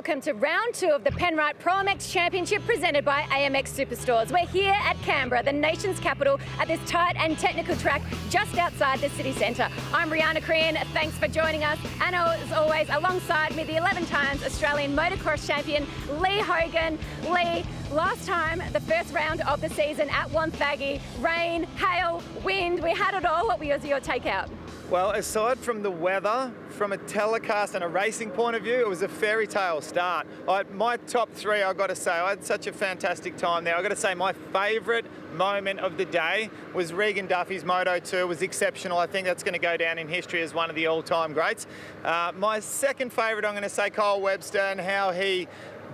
welcome to round 2 of the Penrite ProMX Championship presented by AMX Superstores. We're here at Canberra, the nation's capital, at this tight and technical track just outside the city centre. I'm Rihanna Crean, thanks for joining us. And as always, alongside me, the 11 times Australian Motocross champion, Lee Hogan. Lee, last time, the first round of the season at Wonthaggi, rain, hail, wind, we had it all. What was your takeout? Well, aside from the weather, from a telecast and a racing point of view, it was a fairy tale start. My top 3, I've got to say, I had such a fantastic time there. I've got to say my favourite moment of the day was Regan Duffy's Moto 2. It was exceptional. I think that's going to go down in history as one of the all-time greats. My second favourite, I'm going to say Kyle Webster and how he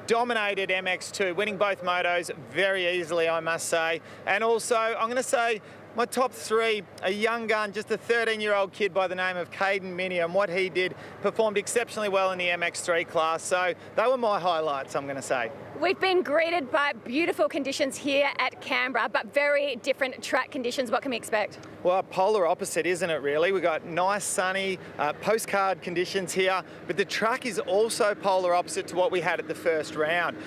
dominated MX2, winning both motos very easily, I must say. And also, I'm going to say my top 3, a young gun, just a 13-year-old kid by the name of Hayden Melrose, and what he did, performed exceptionally well in the MX3 class. So they were my highlights, I'm going to say. We've been greeted by beautiful conditions here at Canberra, but very different track conditions. What can we expect? Well, polar opposite, isn't it, really? We've got nice, sunny, postcard conditions here, but the track is also polar opposite to what we had at the first round.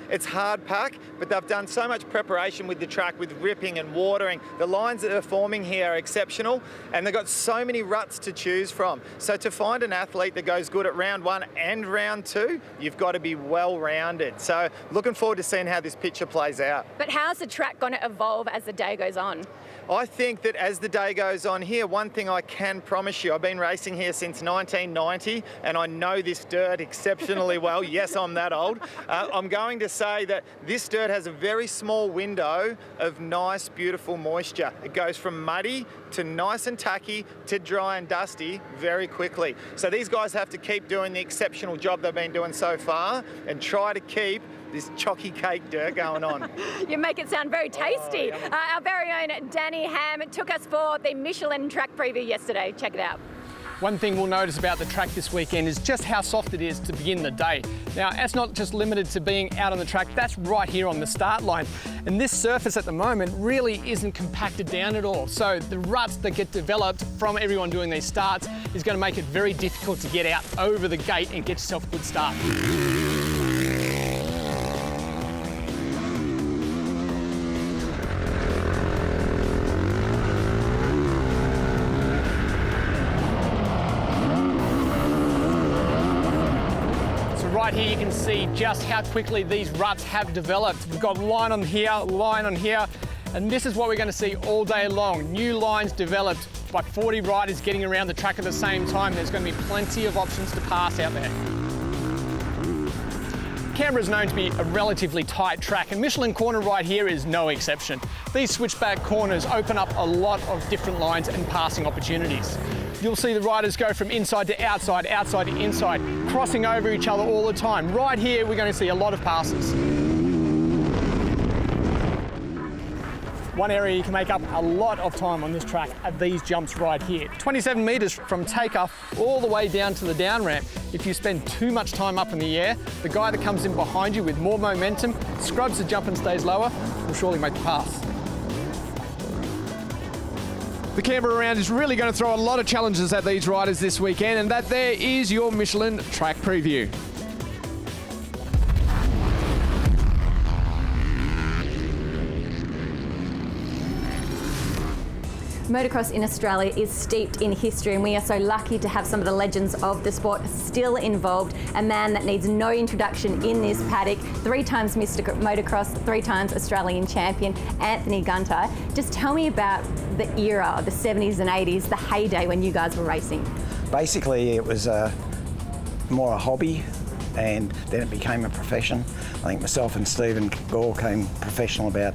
It's hard pack, but they've done so much preparation with the track, with ripping and watering. The lines that are forming here are exceptional, and they've got so many ruts to choose from. So to find an athlete that goes good at round 1 and round 2, you've got to be well-rounded. So looking forward to seeing how this picture plays out. But how's the track going to evolve as the day goes on? I think that as the day goes on here, one thing I can promise you, I've been racing here since 1990 and I know this dirt exceptionally well. Yes, I'm that old. I'm going to say that this dirt has a very small window of nice, beautiful moisture. It goes from muddy to nice and tacky to dry and dusty very quickly. So these guys have to keep doing the exceptional job they've been doing so far and try to keep this chalky cake dirt going on. You make it sound very tasty. Our very own Danny Ham took us for the Michelin track preview yesterday. Check it out. One thing we'll notice about the track this weekend is just how soft it is to begin the day. Now, that's not just limited to being out on the track, that's right here on the start line. And this surface at the moment really isn't compacted down at all. So the ruts that get developed from everyone doing these starts is going to make it very difficult to get out over the gate and get yourself a good start. Right here you can see just how quickly these ruts have developed. We've got line on here, and this is what we're going to see all day long. New lines developed by 40 riders getting around the track at the same time. There's going to be plenty of options to pass out there. Canberra is known to be a relatively tight track, and Michelin Corner right here is no exception. These switchback corners open up a lot of different lines and passing opportunities. You'll see the riders go from inside to outside, outside to inside, crossing over each other all the time. Right here, we're going to see a lot of passes. One area you can make up a lot of time on this track are these jumps right here. 27 metres from takeoff all the way down to the down ramp. If you spend too much time up in the air, the guy that comes in behind you with more momentum, scrubs the jump and stays lower, will surely make the pass. The Canberra round is really going to throw a lot of challenges at these riders this weekend, and that there is your Michelin track preview. Motocross in Australia is steeped in history, and we are so lucky to have some of the legends of the sport still involved. A man that needs no introduction in this paddock, 3 times Mr. Motocross, 3 times Australian champion, Anthony Gunter. Just tell me about the era, the 70s and 80s, the heyday when you guys were racing. Basically, it was more a hobby, and then it became a profession. I think myself and Stephen Gore came professional about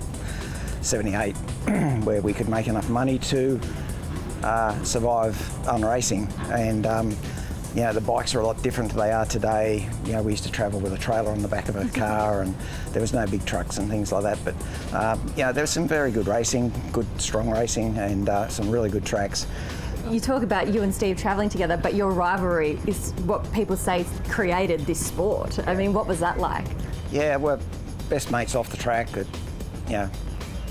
78, where we could make enough money to survive on racing. And you know, the bikes are a lot different than they are today. You know, we used to travel with a trailer on the back of a car, and there was no big trucks and things like that. But you know, there was some very good racing, good strong racing, and some really good tracks. You talk about you and Steve travelling together, but your rivalry is what people say created this sport. I mean, what was that like? Yeah, we're best mates off the track. But, you know,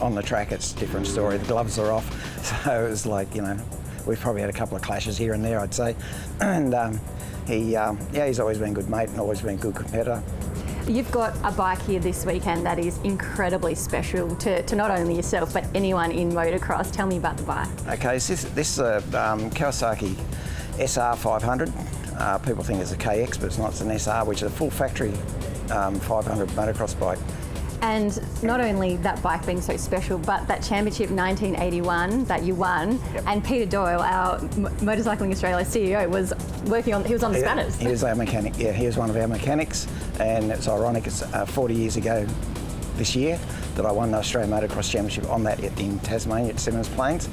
on the track it's a different story. The gloves are off, so it was like, you know, we've probably had a couple of clashes here and there, I'd say. And he's always been a good mate and always been a good competitor. You've got a bike here this weekend that is incredibly special to not only yourself but anyone in motocross. Tell me about the bike. Okay, so this is a Kawasaki SR 500. People think it's a KX, but it's not. It's an SR, which is a full factory 500 motocross bike. And not only that bike being so special, but that championship 1981 that you won, and Peter Doyle, our Motorcycling Australia CEO, was working on. He was on the spanners. He was our mechanic. Yeah, he was one of our mechanics, and it's ironic. It's 40 years ago this year that I won the Australian Motocross Championship on that in Tasmania at Simmons Plains.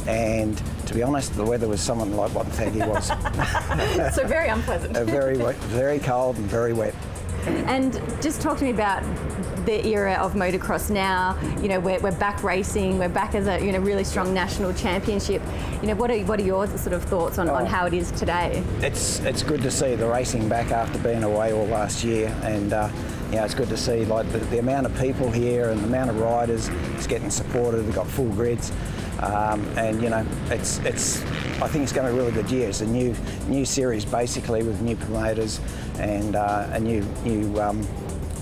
And to be honest, the weather was something like what Wonthaggi was. So very unpleasant. Very wet, very cold, and very wet. And just talk to me about the era of motocross now. You know, we're back racing. We're back as a really strong national championship. You know, what are your sort of thoughts on how it is today? It's good to see the racing back after being away all last year, and it's good to see like the amount of people here and the amount of riders is getting supported. We've got full grids, and it's I think it's going to be a really good year. It's a new series basically with new promoters and a new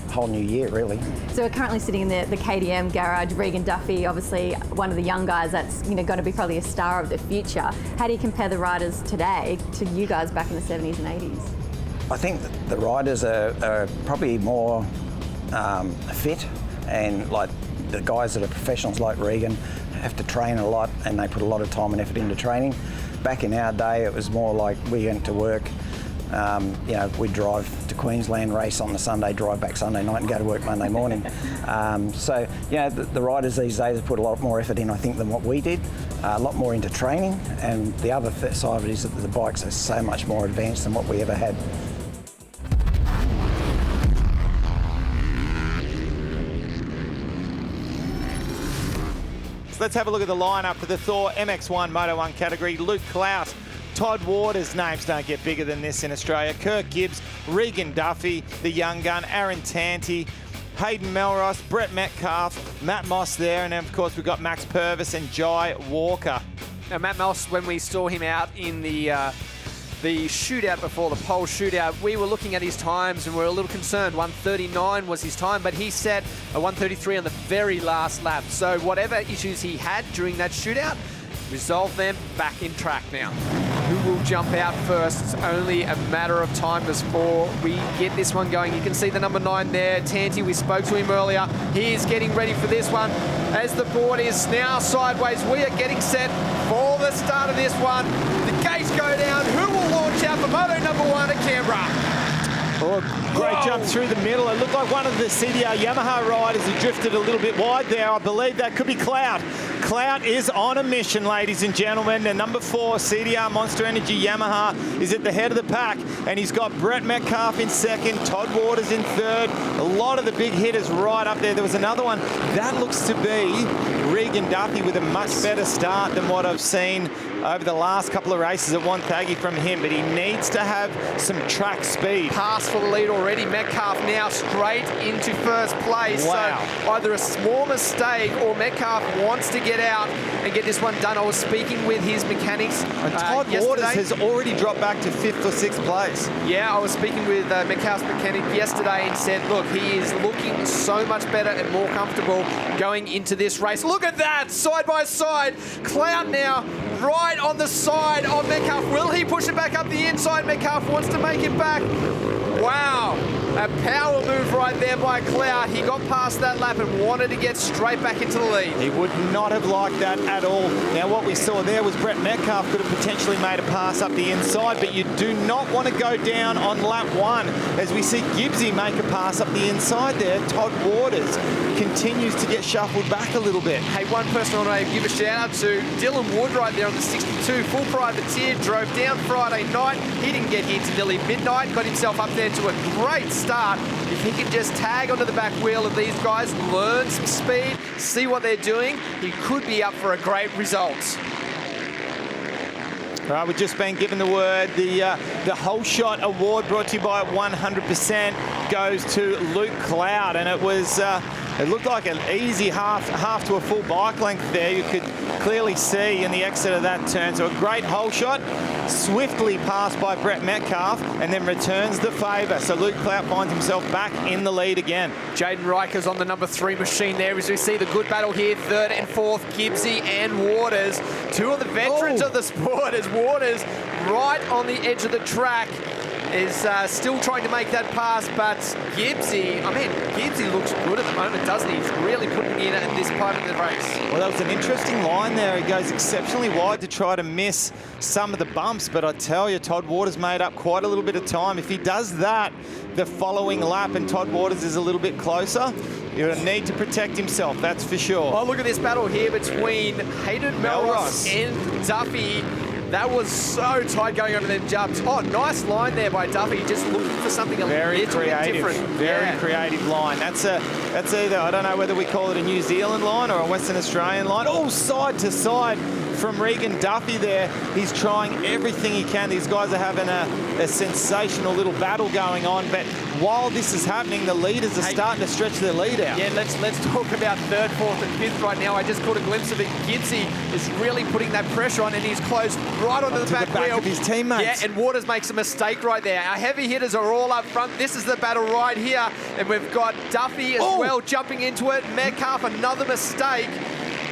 whole new year really. So we're currently sitting in the KTM garage. Regan Duffy, obviously one of the young guys that's going to be probably a star of the future. How do you compare the riders today to you guys back in the 70s and 80s? I think the riders are probably more fit, and like the guys that are professionals like Regan have to train a lot and they put a lot of time and effort into training. Back in our day it was more like we went to work, we'd drive to Queensland, race on the Sunday, drive back Sunday night and go to work Monday morning. The riders these days have put a lot more effort in, I think, than what we did, a lot more into training, and the other side of it is that the bikes are so much more advanced than what we ever had. Let's have a look at the lineup for the Thor MX1 Moto 1 category. Luke Klaus, Todd Waters, names don't get bigger than this in Australia. Kirk Gibbs, Regan Duffy, the young gun, Aaron Tanti, Hayden Melrose, Brett Metcalf, Matt Moss there, and then of course we've got Max Purvis and Jai Walker. Now Matt Moss, when we saw him out in the shootout before the pole shootout, we were looking at his times and we were a little concerned. 1:39 was his time, but he set a 1:33 on the very last lap. So whatever issues he had during that shootout, resolved them, back in track now. Who will jump out first? It's only a matter of time before we get this one going. You can see the number 9 there, Tanti. We spoke to him earlier. He is getting ready for this one. As the board is now sideways, we are getting set for the start of this one. The gates go down. Who will launch out for Moto number 1 at Canberra? Oh, great jump through the middle. It looked like one of the CDR Yamaha riders had drifted a little bit wide there. I believe that could be Clout. Clout is on a mission, ladies and gentlemen. The number 4 CDR Monster Energy Yamaha is at the head of the pack, and he's got Brett Metcalf in second, Todd Waters in third. A lot of the big hitters right up there. There was another one. That looks to be Regan Duffy with a much better start than what I've seen over the last couple of races at Wonthaggi from him, but he needs to have some track speed. Pass for the lead already. Metcalf now straight into first place. Wow. So either a small mistake or Metcalf wants to get out and get this one done. I was speaking with his mechanics And Todd Waters has already dropped back to 5th or 6th place. Yeah, I was speaking with Metcalf's mechanic yesterday and said, look, he is looking so much better and more comfortable going into this race. Look at that, side by side. Clout now right on the side of Metcalf. Will he push it back up the inside? Metcalf wants to make it back. Wow, a power move right there by Clout. He got past that lap and wanted to get straight back into the lead. He would not have liked that at all. Now what we saw there was Brett Metcalf could have potentially made a pass up the inside, but you do not want to go down on lap 1 as we see Gibbsy make a pass up the inside there. Todd Waters continues to get shuffled back a little bit. Hey, one person I want to give a shout out to, Dylan Wood right there on the 62, full privateer, drove down Friday night. He didn't get here till nearly midnight, got himself up there to a great start. If he can just tag onto the back wheel of these guys, learn some speed, see what they're doing, he could be up for a great result. All right, we've just been given the word. The Whole Shot Award brought to you by 100% goes to Luke Clout, and it was It looked like an easy half to a full bike length there. You could clearly see in the exit of that turn. So a great hole shot, swiftly passed by Brett Metcalf, and then returns the favour. So Luke Clout finds himself back in the lead again. Jaden Riker's on the number 3 machine there as we see the good battle here. 3rd and 4th, Gibbsy and Waters. 2 of the veterans of the sport as Waters right on the edge of the track is still trying to make that pass, but Gibbsy looks good at the moment, doesn't he? He's really putting in at this part of the race. Well, that was an interesting line there. He goes exceptionally wide to try to miss some of the bumps, but I tell you, Todd Waters made up quite a little bit of time. If he does that the following lap and Todd Waters is a little bit closer, you're going to need to protect himself, that's for sure. Oh, look at this battle here between Hayden Melrose and Duffy. That was so tight going under them jumps. Oh, nice line there by Duffy, just looking for something a little bit different. Very creative line. That's either, I don't know whether we call it a New Zealand line or a Western Australian line. Oh, side to side from Regan Duffy there. He's trying everything he can. These guys are having a sensational little battle going on, but while this is happening, the leaders are starting to stretch their lead out. Yeah, let's talk about 3rd, 4th and 5th right now. I just caught a glimpse of it. Gibbsy is really putting that pressure on, and he's close right onto the back wheel of his teammates. Yeah, and Waters makes a mistake right there. Our heavy hitters are all up front. This is the battle right here, and we've got Duffy as well jumping into it. Metcalf, another mistake.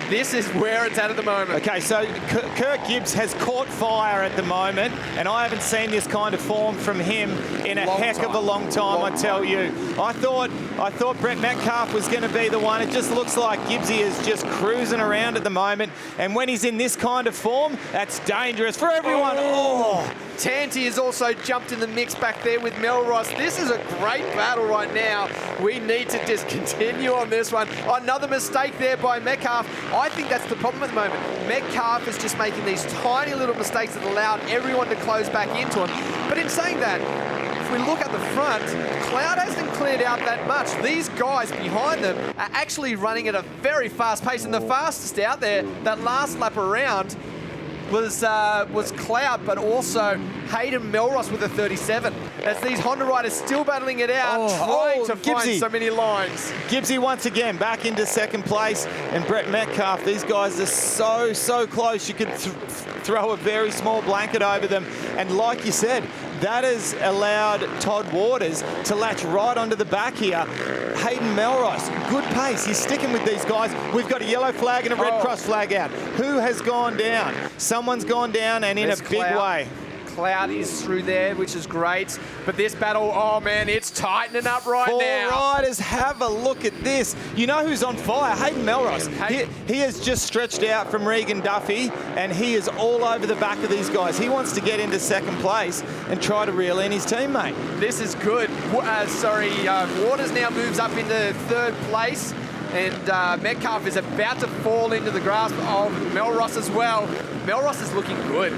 This is where it's at the moment. Okay, so Kirk Gibbs has caught fire at the moment, and I haven't seen this kind of form from him in a heck of a long time, I tell you. I thought Brett Metcalf was going to be the one. It just looks like Gibbsy is just cruising around at the moment, and when he's in this kind of form, that's dangerous for everyone. Oh. Tanti has also jumped in the mix back there with Melrose. This is a great battle right now. We need to just continue on this one. Another mistake there by Metcalf. I think that's the problem at the moment. Metcalf is just making these tiny little mistakes that allowed everyone to close back into him. But in saying that, if we look at the front, Cloud hasn't cleared out that much. These guys behind them are actually running at a very fast pace, and the fastest out there, that last lap around, was Cloud, but also Hayden Melrose with a 37. As these Honda riders still battling it out, trying to find so many lines. Gibbsy once again back into 2nd place, and Brett Metcalf. These guys are so close. You could throw a very small blanket over them. And like you said, that has allowed Todd Waters to latch right onto the back here. Hayden Melrose, good pace. He's sticking with these guys. We've got a yellow flag and a red cross flag out. Who has gone down? Someone's gone down, and in a big way. Cloud is through there, which is great. But this battle, oh man, it's tightening up right now. 4 riders, have a look at this. You know who's on fire? Hayden Melrose. He has just stretched out from Regan Duffy, and he is all over the back of these guys. He wants to get into 2nd place and try to reel in his teammate. This is good. Waters now moves up into 3rd place. And Metcalf is about to fall into the grasp of Melrose as well. Melrose is looking good.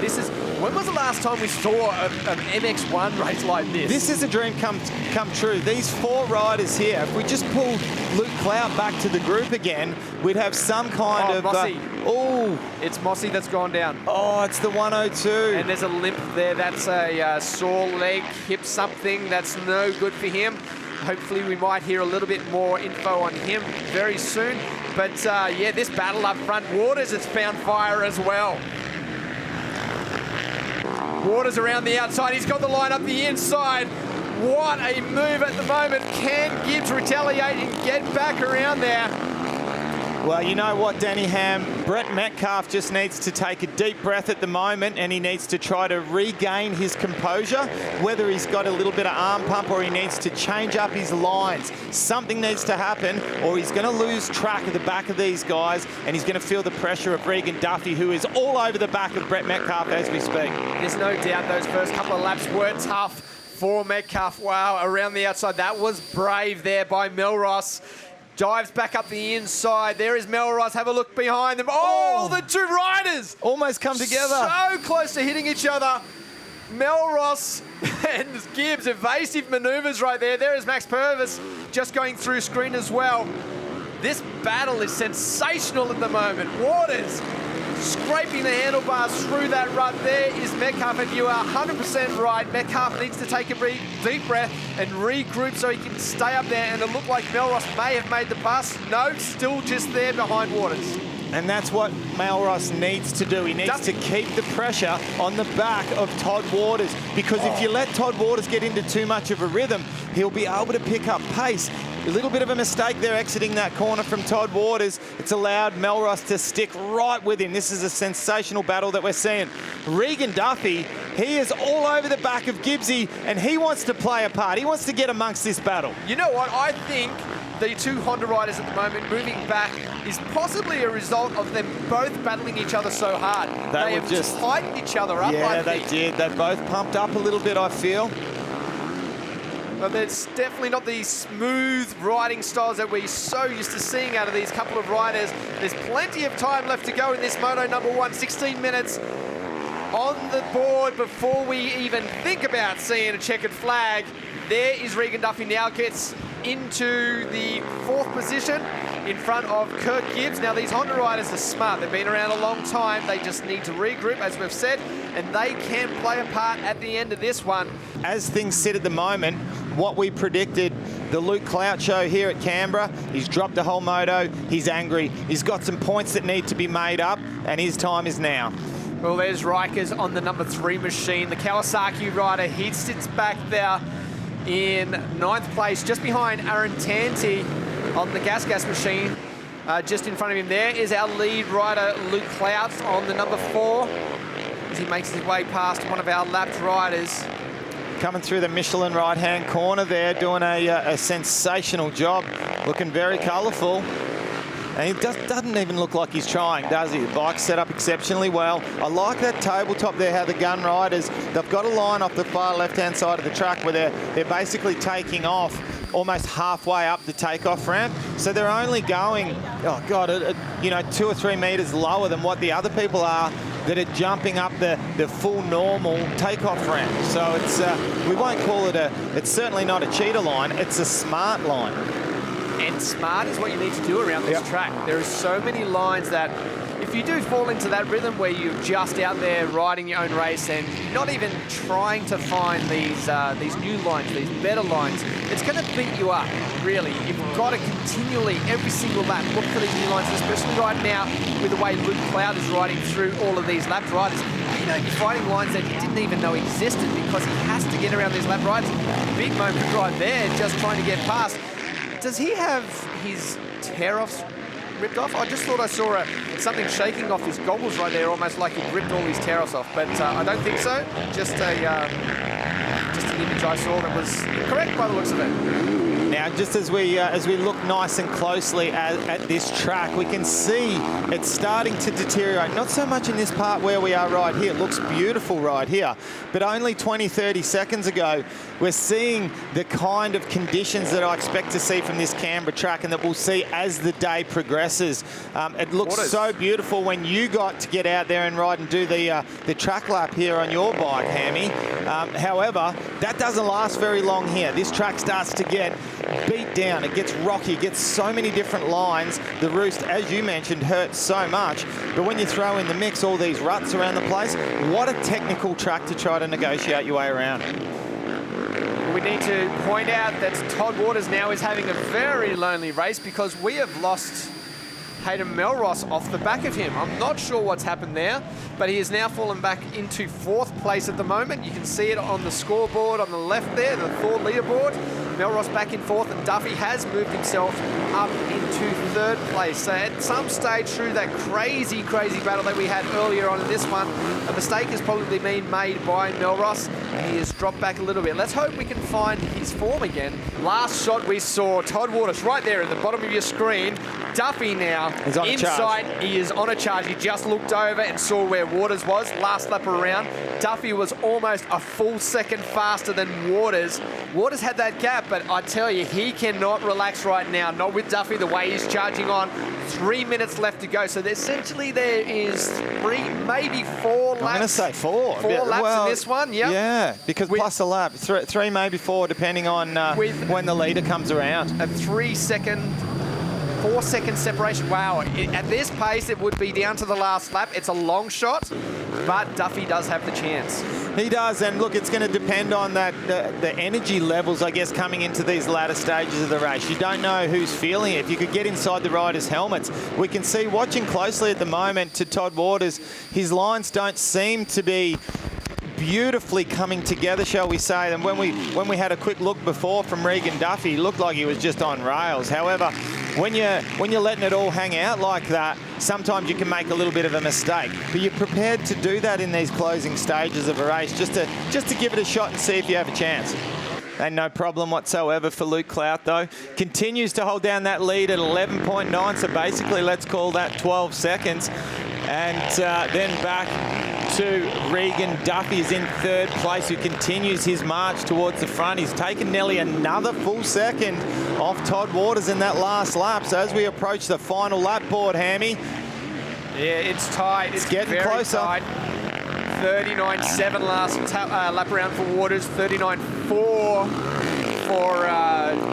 When was the last time we saw an MX1 race like this? This is a dream come true. These 4 riders here, if we just pull Luke Clout back to the group again, we'd have some kind of... Mossy. It's Mossy that's gone down. Oh, it's the 102. And there's a limp there. That's a sore leg, hip something. That's no good for him. Hopefully we might hear a little bit more info on him very soon. But yeah, this battle up front, Waters has found fire as well. Waters around the outside, he's got the line up the inside. What a move at the moment. Can Gibbs retaliate and get back around there? Well, you know what, Danny Ham? Brett Metcalf just needs to take a deep breath at the moment, and he needs to try to regain his composure, whether he's got a little bit of arm pump or he needs to change up his lines. Something needs to happen, or he's going to lose track of the back of these guys, and he's going to feel the pressure of Regan Duffy, who is all over the back of Brett Metcalf as we speak. There's no doubt those first couple of laps were tough for Metcalf. Wow, around the outside. That was brave there by Melrose. Dives back up the inside. There is Melrose. Have a look behind them. Oh, the 2 riders! Almost come together. So close to hitting each other. Melrose and Gibbs, evasive maneuvers right there. There is Max Purvis just going through screen as well. This battle is sensational at the moment. Waters scraping the handlebars through that rut. There is Metcalf, and you are 100% right. Metcalf needs to take a deep breath and regroup so he can stay up there, and it looked like Melrose may have made the pass. No, still just there behind Waters. And that's what Melrose needs to do. He needs to keep the pressure on the back of Todd Waters, because if you let Todd Waters get into too much of a rhythm, he'll be able to pick up pace. A little bit of a mistake there exiting that corner from Todd Waters. It's allowed Melrose to stick right with him. This is a sensational battle that we're seeing. Regan Duffy, he is all over the back of Gibbsy, and he wants to play a part. He wants to get amongst this battle. You know what? I think the two Honda riders at the moment moving back is possibly a result of them both battling each other so hard. They have just tightened each other up. Yeah, they did. They both pumped up a little bit, I feel. But it's definitely not the smooth riding styles that we're so used to seeing out of these couple of riders. There's plenty of time left to go in this Moto number 1, 16 minutes on the board before we even think about seeing a checkered flag. There is Regan Duffy, now gets into the 4th position in front of Kurt Gibbs. Now these Honda riders are smart. They've been around a long time. They just need to regroup, as we've said, and they can play a part at the end of this one. As things sit at the moment, what we predicted, the Luke Clout show here at Canberra, he's dropped a whole moto, he's angry, he's got some points that need to be made up, and his time is now. Well, there's Rikers on the number 3 machine. The Kawasaki rider, he sits back there in 9th place, just behind Aaron Tanti on the Gas machine. Just in front of him there is our lead rider, Luke Clout, on the number 4, as he makes his way past one of our lapped riders. Coming through the Michelin right-hand corner there, doing a sensational job, looking very colourful. And he doesn't even look like he's trying, does he? The bike's set up exceptionally well. I like that tabletop there, how the gun riders, they've got a line off the far left-hand side of the track where they're basically taking off almost halfway up the takeoff ramp. So they're only going, oh God, 2 or 3 metres lower than what the other people are that are jumping up the full normal takeoff ramp. So it's, we won't call it it's certainly not a cheater line, it's a smart line. And smart is what you need to do around this track. There are so many lines that if you do fall into that rhythm where you're just out there riding your own race and not even trying to find these new lines, these better lines, it's going to beat you up, really. You've got to continually, every single lap, look for these new lines, especially right now with the way Luke Cloud is riding through all of these lap riders. You know, you're fighting lines that you didn't even know existed because he has to get around these lap riders. Big moment right there, just trying to get past. Does he have his tear-offs ripped off? I just thought I saw something shaking off his goggles right there, almost like he ripped all his tear-offs off. But I don't think so. Just an image I saw that was correct by the looks of it. Now, just as we look nice and closely at this track, we can see it's starting to deteriorate. Not so much in this part where we are right here. It looks beautiful right here. But only 20, 30 seconds ago, we're seeing the kind of conditions that I expect to see from this Canberra track and that we'll see as the day progresses. It looks so beautiful when you got to get out there and ride and do the track lap here on your bike, Hammy. However, that doesn't last very long here. This track starts to get beat down. It gets rocky, it gets so many different lines. The roost, as you mentioned, hurts so much. But when you throw in the mix all these ruts around the place, what a technical track to try to negotiate your way around. We need to point out that Todd Waters now is having a very lonely race because we have lost Hayden Melrose off the back of him. I'm not sure what's happened there, but he has now fallen back into 4th place at the moment. You can see it on the scoreboard on the left there, the Thor leaderboard. Melrose back in 4th, and Duffy has moved himself up into 3rd place. So at some stage through that crazy battle that we had earlier on in this one, a mistake has probably been made by Melrose. He has dropped back a little bit. Let's hope we can find his form again. Last shot we saw, Todd Waters right there at the bottom of your screen. Duffy now in sight. He is on a charge. He just looked over and saw where Waters was last lap around. Duffy was almost a full second faster than Waters. Waters had that gap, but I tell you, he cannot relax right now. Not with Duffy, the way he's charging on. 3 minutes left to go. So essentially there is 3, maybe 4 laps. I'm going to say 4. 4 laps in this one, yep. Yeah, because plus a lap. 3 maybe 4, depending on when the leader comes around. A 3-second 4-second separation. Wow, at this pace, it would be down to the last lap. It's a long shot, but Duffy does have the chance. He does, and look, it's going to depend on that the energy levels, I guess, coming into these latter stages of the race. You don't know who's feeling it. If you could get inside the riders' helmets, we can see, watching closely at the moment to Todd Waters, his lines don't seem to be beautifully coming together, shall we say. And when we had a quick look before from Regan Duffy, it looked like he was just on rails. However, when you're letting it all hang out like that, sometimes you can make a little bit of a mistake. But you're prepared to do that in these closing stages of a race, just to give it a shot and see if you have a chance. And no problem whatsoever for Luke Clout, though. Continues to hold down that lead at 11.9, so basically let's call that 12 seconds. And then back to Regan Duffy is in third place, who continues his march towards the front. He's taken nearly another full second off Todd Waters in that last lap. So as we approach the final lap board, Hammy. Yeah, it's tight. It's getting very closer. Tight. 39.7 last lap around for Waters, 39.4 for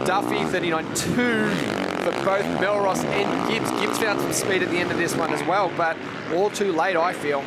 Duffy, 39.2 for both Melrose and Gibbs. Gibbs found some speed at the end of this one as well, but all too late, I feel.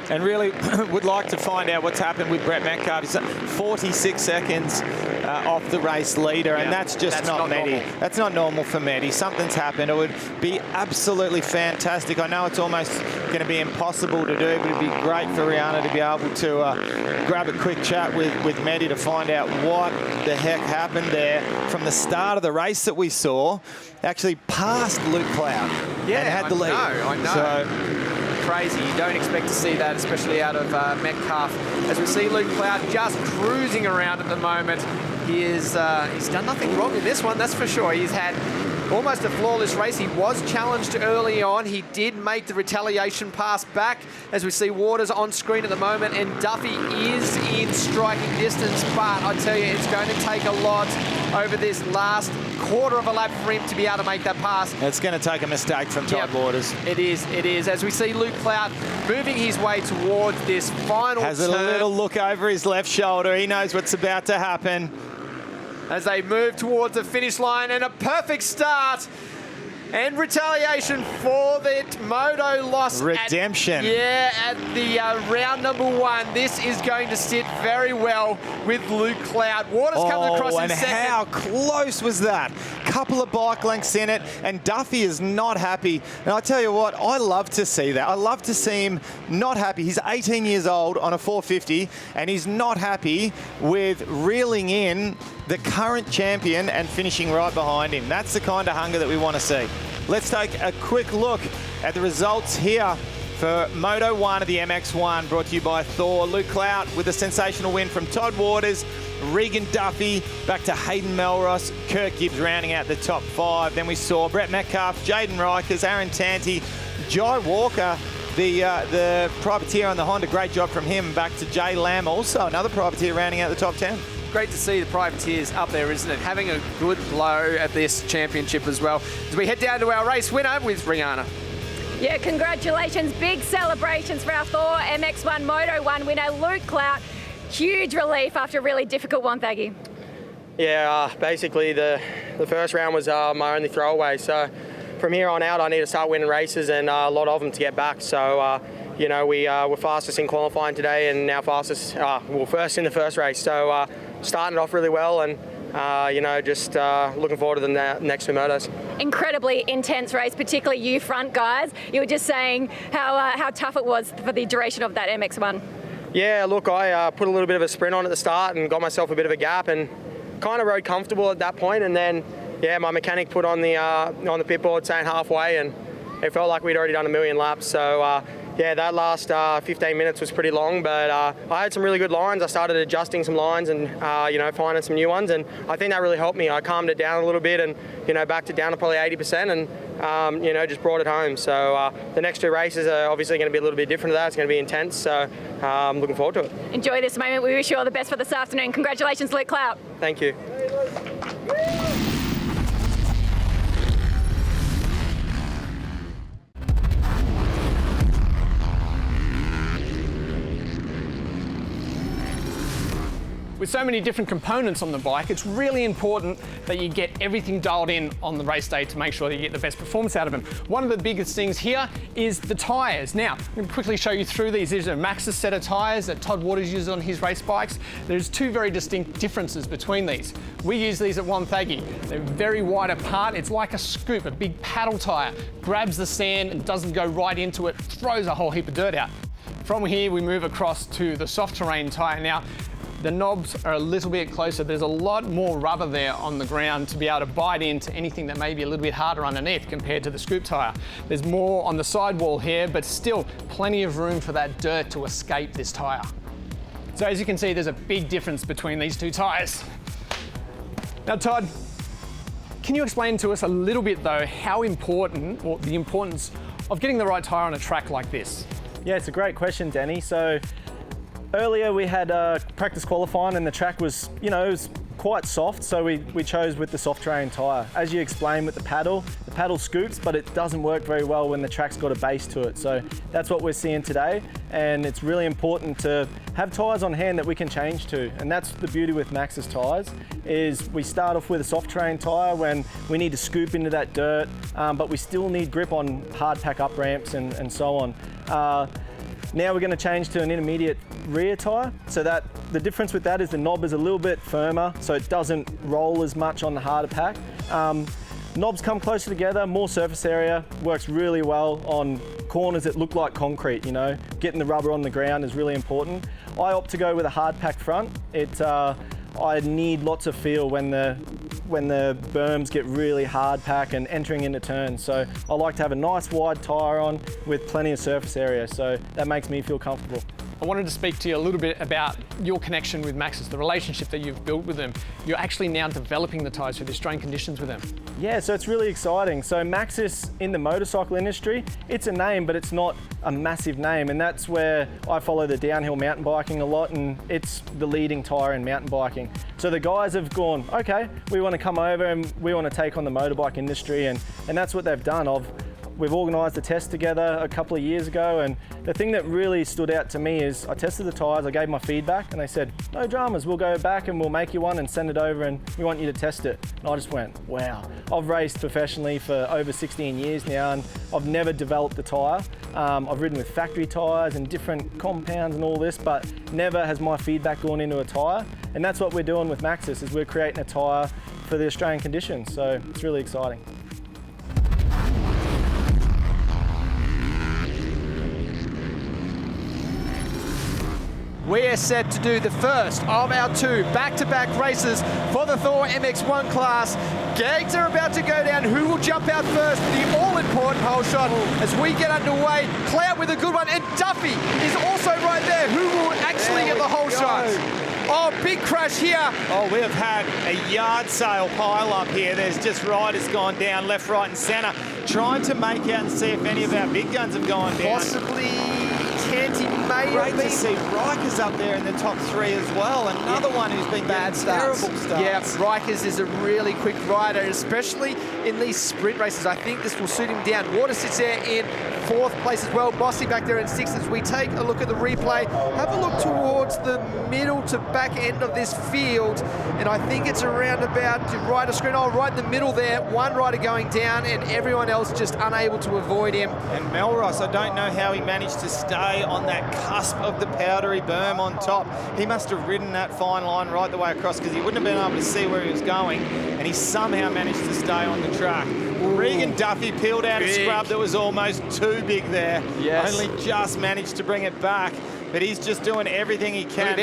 And really would like to find out what's happened with Brett Metcalf. He's 46 seconds off the race leader, and that's not Medi. Normal. That's not normal for Medi. Something's happened. It would be absolutely fantastic. I know it's almost going to be impossible to do, but it'd be great for Rihanna to be able to grab a quick chat with Medi to find out what the heck happened there from the start of the race that we saw, actually past Luke Clout and had the lead. I know. So, crazy. You don't expect to see that, especially out of Metcalf. As we see Luke Clout just cruising around at the moment. He's done nothing wrong in this one, that's for sure. He's had almost a flawless race. He was challenged early on. He did make the retaliation pass back, as we see Waters on screen at the moment, and Duffy is in striking distance, but I tell you, it's going to take a lot over this last quarter of a lap for him to be able to make that pass. It's going to take a mistake from Todd Waters. It is. As we see Luke Clout moving his way towards this final Has turn. a little look over his left shoulder. He knows what's about to happen. As they move towards the finish line, and a perfect start and retaliation for that moto loss. Redemption. At the round number 1. This is going to sit very well with Luke Clout. Waters comes across in second. And how close was that? Couple of bike lengths in it, and Duffy is not happy. And I tell you what, I love to see that. I love to see him not happy. He's 18 years old on a 450, and he's not happy with reeling in the current champion and finishing right behind him. That's the kind of hunger that we want to see. Let's take a quick look at the results here for Moto 1 of the MX1, brought to you by Thor. Luke Clout with a sensational win from Todd Waters, Regan Duffy, back to Hayden Melrose, Kirk Gibbs rounding out the top 5. Then we saw Brett Metcalf, Jaden Rikers, Aaron Tanti, Jai Walker, the privateer on the Honda. Great job from him. Back to Jay Lamb, also another privateer rounding out the top 10. Great to see the privateers up there, isn't it? Having a good blow at this championship as well. As we head down to our race winner with Rihanna. Yeah, congratulations. Big celebrations for our Thor MX1 Moto 1 winner, Luke Clout. Huge relief after a really difficult Wonthaggi. Yeah, basically the first round was my only throwaway. So from here on out, I need to start winning races, and a lot of them to get back. So, you know, we were fastest in qualifying today, and now fastest, well, first in the first race. So starting it off really well, and you know, just looking forward to the next two motos. Incredibly intense race, particularly you front guys. You were just saying how tough it was for the duration of that MX1. Yeah, look, I put a little bit of a sprint on at the start and got myself a bit of a gap, and kind of rode comfortable at that point. And then, yeah, my mechanic put on the pit board saying halfway, and it felt like we'd already done a million laps. So yeah, that last 15 minutes was pretty long, but I had some really good lines. I started adjusting some lines and, you know, finding some new ones, and I think that really helped me. I calmed it down a little bit and, you know, backed it down to probably 80% and, you know, just brought it home. So the next two races are obviously going to be a little bit different to that. It's going to be intense, so I'm looking forward to it. Enjoy this moment. We wish you all the best for this afternoon. Congratulations, Luke Clout. Thank you. With so many different components on the bike, it's really important that you get everything dialed in on the race day to make sure that you get the best performance out of them. One of the biggest things here is the tyres. Now, I'm going to quickly show you through these. These are Max's set of tyres that Todd Waters uses on his race bikes. There's two very distinct differences between these. We use these at Wonthaggi. They're very wide apart. It's like a scoop, a big paddle tyre. Grabs the sand and doesn't go right into it, throws a whole heap of dirt out. From here, we move across to the soft terrain tyre. Now, the knobs are a little bit closer. There's a lot more rubber there on the ground to be able to bite into anything that may be a little bit harder underneath compared to the scoop tyre. There's more on the sidewall here, but still plenty of room for that dirt to escape this tyre. So as you can see, there's a big difference between these two tyres. Now, Todd, can you explain to us a little bit though, how important, or the importance of getting the right tyre on a track like this? Yeah, it's a great question, Danny. So earlier we had practice qualifying and the track was, it was quite soft, so we chose with the soft terrain tyre. As you explained with the paddle scoops, but it doesn't work very well when the track's got a base to it. So that's what we're seeing today, and it's really important to have tyres on hand that we can change to. And that's the beauty with Max's tyres, is we start off with a soft terrain tyre when we need to scoop into that dirt, but we still need grip on hard pack up ramps and so on. Now we're going to change to an intermediate rear tyre, so that the difference with that is the knob is a little bit firmer, so it doesn't roll as much on the harder pack. Knobs come closer together, more surface area, works really well on corners that look like concrete, Getting the rubber on the ground is really important. I opt to go with a hard pack front. I need lots of feel when the berms get really hard pack and entering into turns. So I like to have a nice wide tyre on with plenty of surface area, so that makes me feel comfortable. I wanted to speak to you a little bit about your connection with Max's, the relationship that you've built with them. You're actually now developing the tyres for the Australian conditions with them. Yeah, so it's really exciting. So Max's in the motorcycle industry, it's a name, but it's not a massive name. And that's where I follow the downhill mountain biking a lot, and it's the leading tyre in mountain biking. So the guys have gone, okay, we want to come over and we want to take on the motorbike industry. And that's what they've done. We've organised a test together a couple of years ago, and the thing that really stood out to me is I tested the tyres, I gave my feedback, and they said, no dramas, we'll go back and we'll make you one and send it over and we want you to test it. And I just went, wow. I've raced professionally for over 16 years now, and I've never developed a tyre. I've ridden with factory tyres and different compounds and all this, but never has my feedback gone into a tyre. And that's what we're doing with Max's, is we're creating a tyre for the Australian conditions. So it's really exciting. We are set to do the first of our two back-to-back races for the Thor MX1 class. Gags are about to go down. Who will jump out first? The all-important hole shot as we get underway. Clout with a good one, and Duffy is also right there. Who will actually get the hole shot? Oh, big crash here. Oh, we have had a yard sale pile up here. There's just riders gone down left, right and centre, trying to make out and see if any of our big guns have gone down. Possibly Canty may Great have been. to see Rikers up there in the top three as well. Another one who's been Bad getting terrible starts. Yeah, Rikers is a really quick rider, especially in these sprint races. I think this will suit him down. Water sits there in fourth place as well. Bossy back there in sixth. As we take a look at the replay, have a look towards the middle to back end of this field, and I think it's around about right of screen. Oh, right in the middle there. One rider going down and everyone else just unable to avoid him. And Melrose, I don't know how he managed to stay on that cusp of the powdery berm on top. He must have ridden that fine line right the way across, because he wouldn't have been able to see where he was going, and he somehow managed to stay on the track. Regan Duffy peeled out a scrub that was almost too big there. Yes. Only just managed to bring it back. But he's just doing everything he can,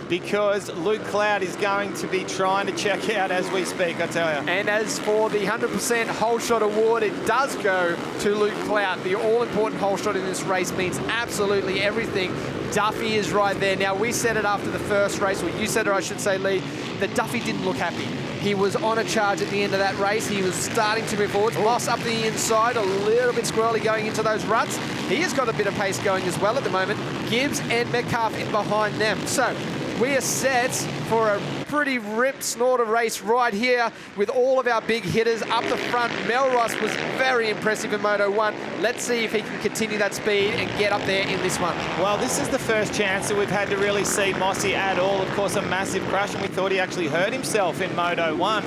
because Luke Cloud is going to be trying to check out as we speak, I tell you. And as for the 100% hole shot award, it does go to Luke Cloud. The all-important hole shot in this race means absolutely everything. Duffy is right there. Now, we said it after the first race, or you said it, I should say, Lee, that Duffy didn't look happy. He was on a charge at the end of that race. He was starting to move forward. Moss up the inside, a little bit squirrely going into those ruts. He has got a bit of pace going as well at the moment. Gibbs and Metcalf in behind them. So we are set for a pretty rip snorter race right here with all of our big hitters up the front. Melrose was very impressive in Moto 1. Let's see if he can continue that speed and get up there in this one. Well, this is the first chance that we've had to really see Mossy at all. Of course, a massive crash, and we thought he actually hurt himself in Moto 1.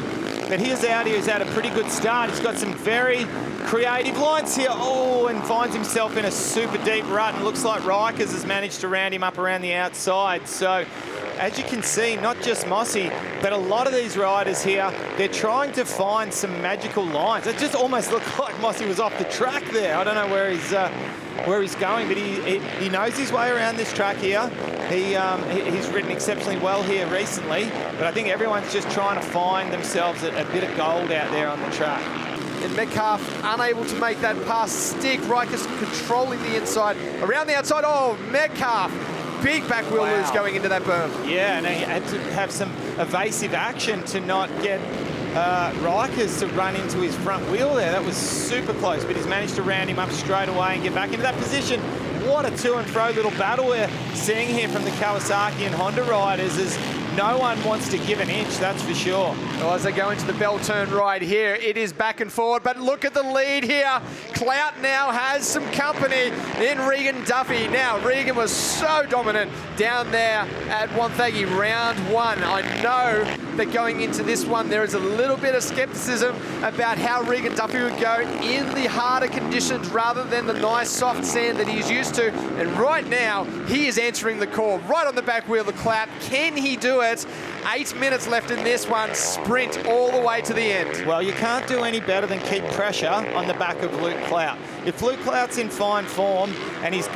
But here's out here, he's had a pretty good start. He's got some very creative lines here. Oh, and finds himself in a super deep rut, and looks like Rikers has managed to round him up around the outside. So, as you can see, not just Mossy, but a lot of these riders here, they're trying to find some magical lines. It just almost looked like Mossy was off the track there. I don't know where he's going, but he knows his way around this track here. He's ridden exceptionally well here recently, but I think everyone's just trying to find themselves a bit of gold out there on the track. And Metcalf unable to make that pass stick. Rikers controlling the inside. Around the outside, oh, Metcalf. Big back wheel loose going into that berm. Yeah, and he had to have some evasive action to not get Rikers to run into his front wheel there. That was super close, but he's managed to round him up straight away and get back into that position. What a to and fro little battle we're seeing here from the Kawasaki and Honda riders, as no one wants to give an inch, that's for sure. Well, as they go into the bell turn right here, it is back and forward, but look at the lead here. Clout now has some company in Regan Duffy. Now, Regan was so dominant down there at Wonthaggi round 1. I know that going into this one, there is a little bit of skepticism about how Regan Duffy would go in the harder conditions rather than the nice soft sand that he's used to. And right now, he is answering the call. Right on the back wheel, the Clout. Can he do it? 8 minutes left in this one. Sprint all the way to the end. Well, you can't do any better than keep pressure on the back of Luke Clout. If Luke Clout's in fine form and his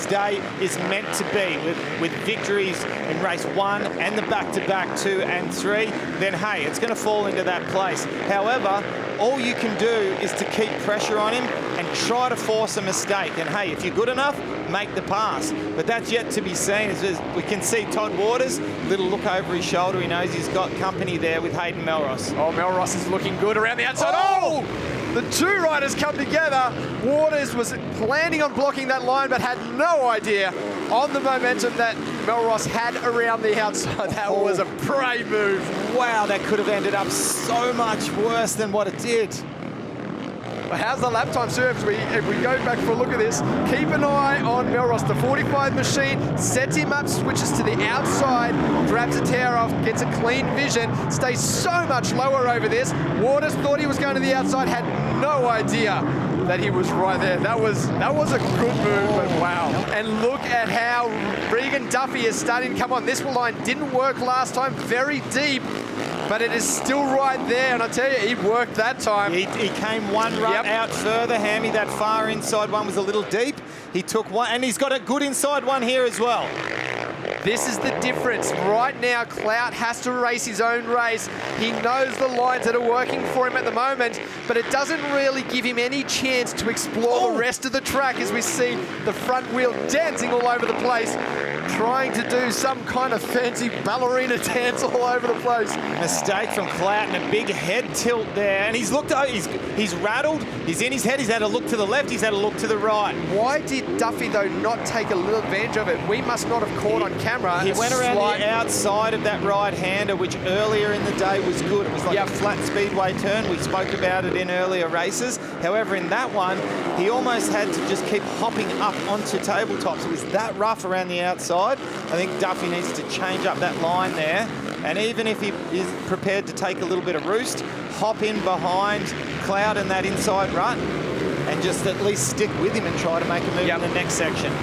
day is meant to be with victories in race 1 and the back-to-back 2 and 3, then hey, it's going to fall into that place. However, all you can do is to keep pressure on him and try to force a mistake. And hey, if you're good enough, make the pass. But that's yet to be seen. As we can see Todd Waters, little look over his shoulder. He knows he's got company there with Hayden Melrose. Oh, Melrose is looking good around the outside. Oh! The two riders come together. Waters was planning on blocking that line, but had no idea on the momentum that Melrose had around the outside. That was a brave move. Wow, that could have ended up so much worse than what it did. Well, how's the lap time, sir? If we go back for a look at this, keep an eye on Melrose. The 45 machine sets him up, switches to the outside, grabs a tear off, gets a clean vision, stays so much lower over this. Waters thought he was going to the outside, had no idea that he was right there. That was a good move, but wow. And look at how Regan Duffy is starting to come on. This line didn't work last time, very deep, but it is still right there. And I tell you, he worked that time. He came one rut out further, Hammy. That far inside one was a little deep. He took one, and he's got a good inside one here as well. This is the difference. Right now, Clout has to race his own race. He knows the lines that are working for him at the moment, but it doesn't really give him any chance to explore the rest of the track as we see the front wheel dancing all over the place, trying to do some kind of fancy ballerina dance all over the place. Mistake from Clout and a big head tilt there. And he's looked, he's rattled, he's in his head, he's had a look to the left, he's had a look to the right. Why did Duffy, though, not take a little advantage of it? We must not have caught on camera. He went around the outside of that right-hander, which earlier in the day was good. It was like a flat speedway turn. We spoke about it in earlier races. However, in that one, he almost had to just keep hopping up onto tabletops. It was that rough around the outside. I think Duffy needs to change up that line there. And even if he is prepared to take a little bit of roost, hop in behind Clout in that inside rut and just at least stick with him and try to make a move in the next section.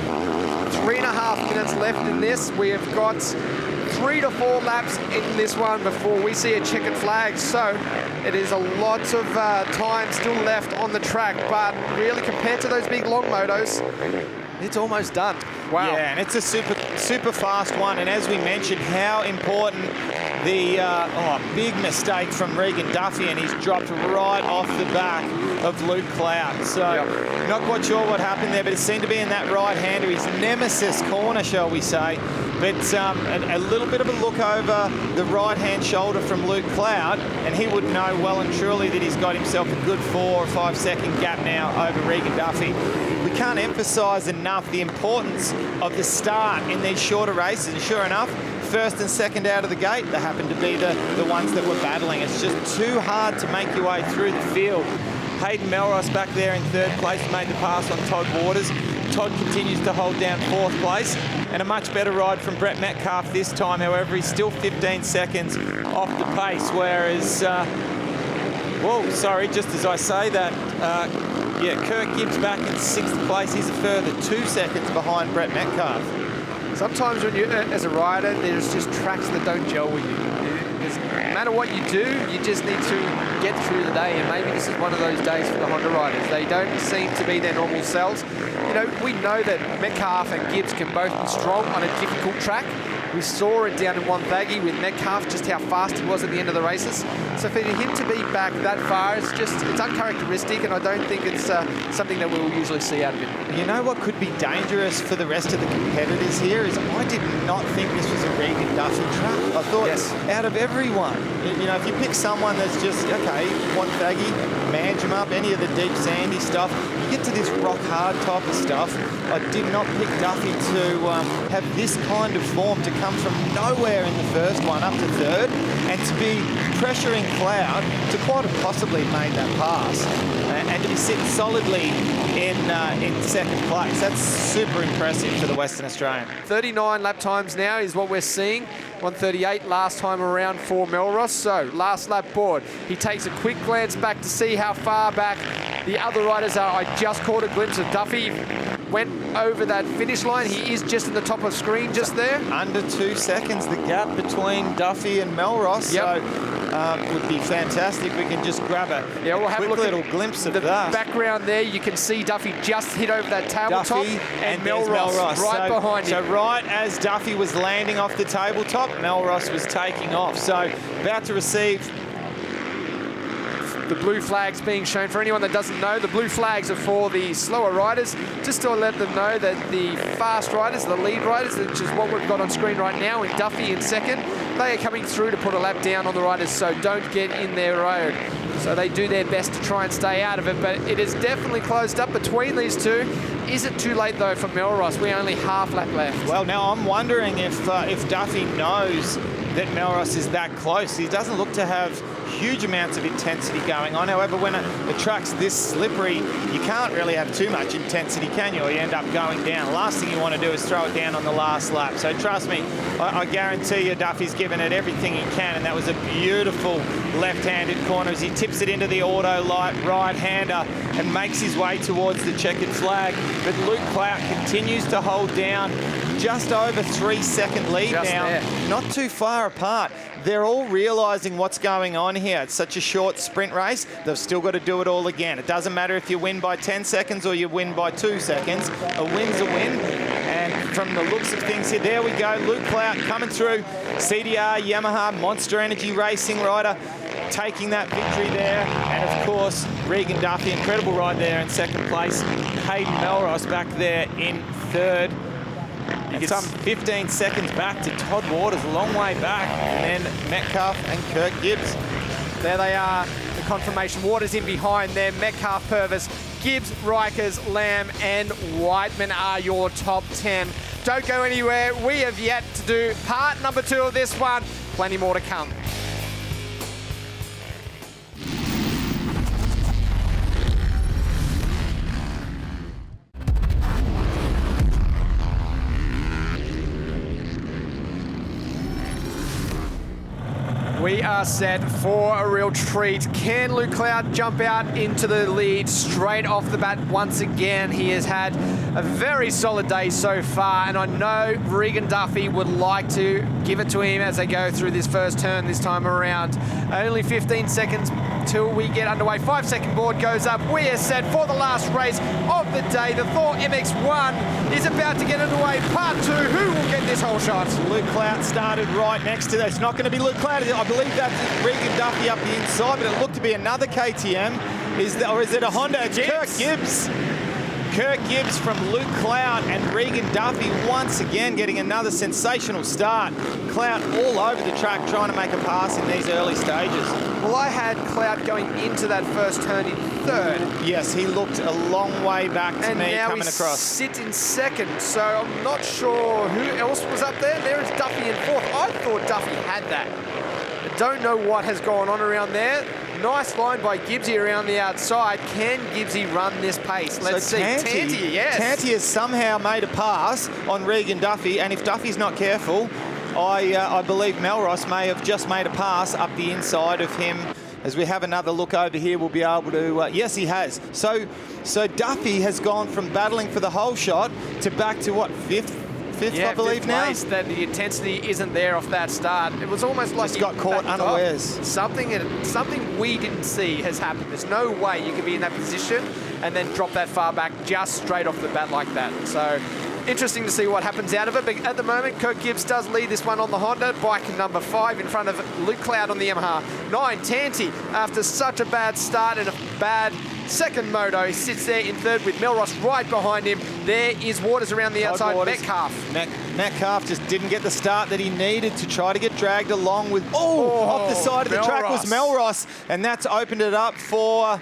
3.5 minutes left in this. We have got 3 to 4 laps in this one before we see a checkered flag. So it is a lot of time still left on the track, but really compared to those big long motos, it's almost done. Wow. Yeah, and it's a super fast one. And as we mentioned, how important the big mistake from Regan Duffy, and he's dropped right off the back of Luke Clout. So not quite sure what happened there, but it seemed to be in that right-hander, his nemesis corner, shall we say. But a little bit of a look over the right-hand shoulder from Luke Clout, and he would know well and truly that he's got himself a good 4 or 5 second gap now over Regan Duffy. We can't emphasise enough the importance of the start in these shorter races. And sure enough, first and second out of the gate. They happen to be the ones that were battling. It's just too hard to make your way through the field. Hayden Melrose back there in third place made the pass on Todd Waters. Todd continues to hold down fourth place, and a much better ride from Brett Metcalf this time. However, he's still 15 seconds off the pace, whereas, whoa, sorry, just as I say that, yeah, Kirk Gibbs back in sixth place. He's a further 2 seconds behind Brett Metcalf. Sometimes when you, as a rider, there's just tracks that don't gel with you. No matter what you do, you just need to get through the day, and maybe this is one of those days for the Honda riders. They don't seem to be their normal selves. You know, we know that Metcalf and Gibbs can both be strong on a difficult track. We saw it down in Wonthaggi with Metcalf, just how fast he was at the end of the races. So for him to be back that far, it's uncharacteristic, and I don't think it's something that we'll usually see out of him. You know what could be dangerous for the rest of the competitors here is I did not think this was a Regan Duffy track. I thought out of everyone, you know, if you pick someone that's just, okay, Wonthaggi, Manjimup, any of the deep sandy stuff, you get to this rock hard type of stuff. I did not pick Duffy to have this kind of form, to come from nowhere in the first one up to third, and to be pressuring Cloud to quite have possibly made that pass, and to be sitting solidly in second place. That's super impressive for the Western Australian. 39 lap times now is what we're seeing. 138 last time around for Melrose. So last lap board, he takes a quick glance back to see how far back the other riders are. I just caught a glimpse of Duffy. Went over that finish line. He is just in the top of screen just there. Under 2 seconds, the gap between Duffy and Melrose. Yep. So would be fantastic. We can just grab a quick little glimpse of the that. Background there, you can see Duffy just hit over that tabletop, and Melrose right behind him. So right as Duffy was landing off the tabletop, Melrose was taking off. So about to receive the blue flags being shown. For anyone that doesn't know, the blue flags are for the slower riders, just to let them know that the fast riders, the lead riders, which is what we've got on screen right now, with Duffy in second, they are coming through to put a lap down on the riders, so don't get in their road. So they do their best to try and stay out of it, but it is definitely closed up between these two. Is it too late though for Melrose? We're only half lap left. Well, now I'm wondering if Duffy knows that Melrose is that close. He doesn't look to have huge amounts of intensity going on. However, when the track's this slippery, you can't really have too much intensity, can you? Or you end up going down. Last thing you want to do is throw it down on the last lap. So trust me, I guarantee you Duffy's given it everything he can, and that was a beautiful left-handed corner as he tips it into the auto light right-hander and makes his way towards the checkered flag. But Luke Clout continues to hold down, just over 3 second lead now, not too far apart. They're all realising what's going on here. It's such a short sprint race. They've still got to do it all again. It doesn't matter if you win by 10 seconds or you win by 2 seconds. A win's a win. And from the looks of things here, there we go. Luke Clout coming through. CDR, Yamaha, Monster Energy Racing rider, taking that victory there. And of course, Regan Duffy, incredible ride there in second place. Hayden Melrose back there in third. And some 15 seconds back to Todd Waters, a long way back, and then Metcalf and Kirk Gibbs. There they are, the confirmation. Waters in behind there, Metcalf, Purvis, Gibbs, Rikers, Lamb and Whiteman are your top 10. Don't go anywhere. We have yet to do part number 2 of this one. Plenty more to come. We are set for a real treat. Can Luke Clout jump out into the lead straight off the bat once again? He has had a very solid day so far, and I know Regan Duffy would like to give it to him as they go through this first turn this time around. Only 15 seconds till we get underway. 5 second board goes up. We are set for the last race of the day. The Thor MX1 is about to get underway. Part 2. Who will get this whole shot? Luke Clout started right next to that. It's not going to be Luke Clout. I believe that's Regan Duffy up the inside, but it looked to be another KTM. Or is it a Honda? It's Kirk Gibbs. Kurt Gibbs from Luke Clout and Regan Duffy once again getting another sensational start. Clout all over the track trying to make a pass in these early stages. Well, I had Clout going into that first turn in third. Yes, he looked a long way back to me coming across. And now he sits in second, so I'm not sure who else was up there. There is Duffy in fourth. I thought Duffy had that. I don't know what has gone on around there. Nice line by Gibbsy around the outside. Can Gibbsy run this pace? Let's see. Tanti, yes. Tanti has somehow made a pass on Regan Duffy, and if Duffy's not careful, I believe Melrose may have just made a pass up the inside of him. As we have another look over here, we'll be able to... yes, he has. So Duffy has gone from battling for the whole shot to back to, what, fifth, I believe now? That the intensity isn't there off that start. It was almost like he got caught unawares. Something we didn't see has happened. There's no way you could be in that position and then drop that far back just straight off the bat like that. So interesting to see what happens out of it. But at the moment, Kurt Gibbs does lead this one on the Honda. Bike number 5 in front of Luke Cloud on the Yamaha. 9, Tanti, after such a bad start and a bad second moto, he sits there in third with Melrose right behind him. There is Waters around the outside. Metcalf. Metcalf just didn't get the start that he needed to try to get dragged along with... off the side of the track was Melrose, and that's opened it up for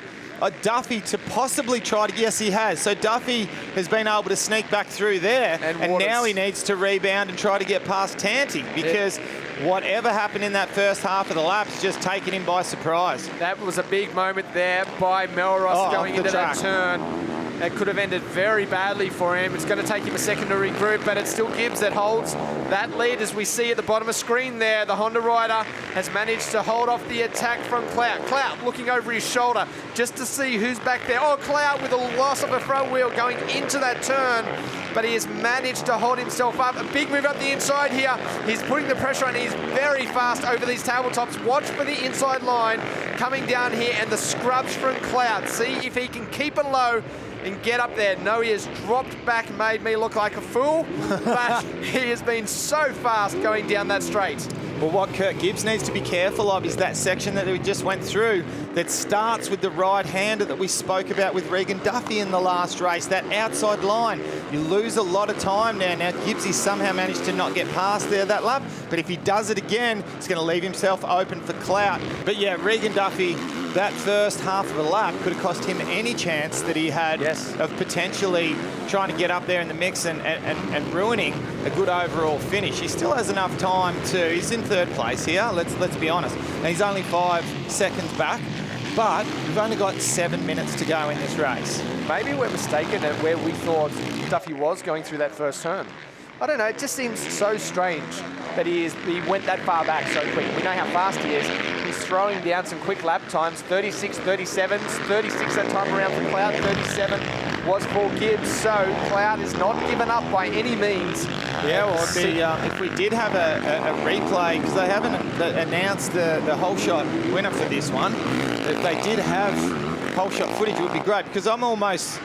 Duffy to possibly try to... Yes, he has. So Duffy has been able to sneak back through there, and now he needs to rebound and try to get past Tanti, because whatever happened in that first half of the lap's just taken him by surprise. That was a big moment there by Melrose going into that turn. It could have ended very badly for him. It's going to take him a second to regroup, but it's still Gibbs that holds that lead. As we see at the bottom of screen there, the Honda rider has managed to hold off the attack from Clout. Clout looking over his shoulder just to see who's back there. Oh, Clout with a loss of a front wheel going into that turn, but he has managed to hold himself up. A big move up the inside here. He's putting the pressure on. He's very fast over these tabletops. Watch for the inside line coming down here, and the scrubs from Clout. See if he can keep it low and get up there. No, he has dropped back, made me look like a fool, but he has been so fast going down that straight. Well, what Kurt Gibbs needs to be careful of is that section that we just went through that starts with the right-hander that we spoke about with Regan Duffy in the last race, that outside line. You lose a lot of time now. Now, Gibbsy somehow managed to not get past there that lap, but if he does it again, it's going to leave himself open for Clout. But yeah, Regan Duffy, that first half of the lap could have cost him any chance that he had of potentially trying to get up there in the mix and ruining a good overall finish. He still has enough time to... He's in third place here, let's be honest. And he's only 5 seconds back, but we've only got 7 minutes to go in this race. Maybe we're mistaken at where we thought Duffy was going through that first turn. I don't know, it just seems so strange that he went that far back so quick. We know how fast he is. He's throwing down some quick lap times, 36, 37s, 36 that time around for Clout, 37 was for Gibbs. So Clout is not given up by any means. Yeah, well, if we did have a replay, because they haven't announced the whole shot winner for this one, if they did have whole shot footage, it would be great, because I'm almost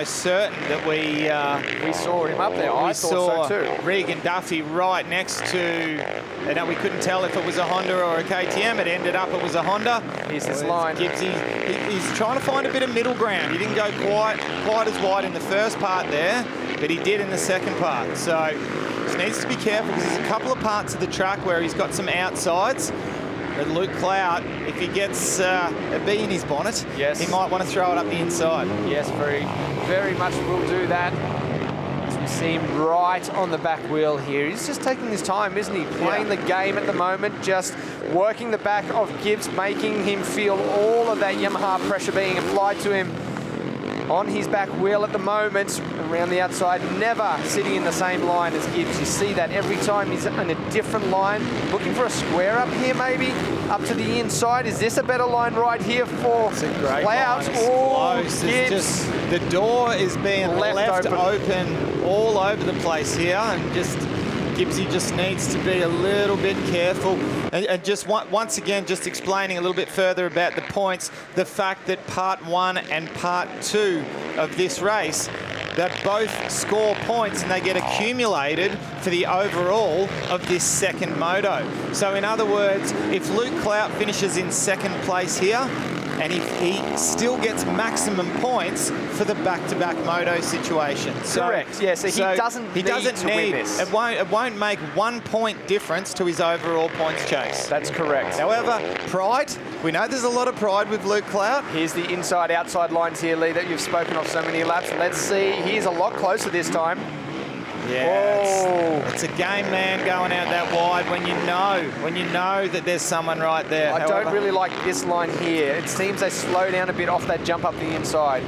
certain that we saw him up there. I thought so too. Regan Duffy right next to, and we couldn't tell if it was a Honda or a KTM. It ended up it was a Honda. Here's this line. Gibbsy, he's trying to find a bit of middle ground. He didn't go quite as wide in the first part there, but he did in the second part. So he needs to be careful, because there's a couple of parts of the track where he's got some outsides. But Luke Clout, if he gets a bee in his bonnet, he might want to throw it up the inside. Yes, very much will do that. As we see him right on the back wheel here. He's just taking his time, isn't he? Playing the game at the moment, just working the back of Gibbs, making him feel all of that Yamaha pressure being applied to him on his back wheel at the moment, around the outside, never sitting in the same line as Gibbs. You see that every time he's in a different line, looking for a square up here maybe, up to the inside. Is this a better line right here for Clout? Oh, Gibbs. The door is being left open all over the place here, and just Gibbsy just needs to be a little bit careful. And just once again, just explaining a little bit further about the points, the fact that part 1 and part 2 of this race, that both score points and they get accumulated for the overall of this second moto. So in other words, if Luke Clout finishes in second place here, and he still gets maximum points for the back-to-back moto situation. Correct. Yeah, so he doesn't need to win this. It won't make 1 point difference to his overall points chase. That's correct. However, pride, we know there's a lot of pride with Luke Clout. Here's the inside-outside lines here, Lee, that you've spoken of so many laps. Let's see. He's a lot closer this time. Yeah, it's a game, man, going out that wide when you know that there's someone right there. I don't really like this line here. It seems they slow down a bit off that jump up the inside.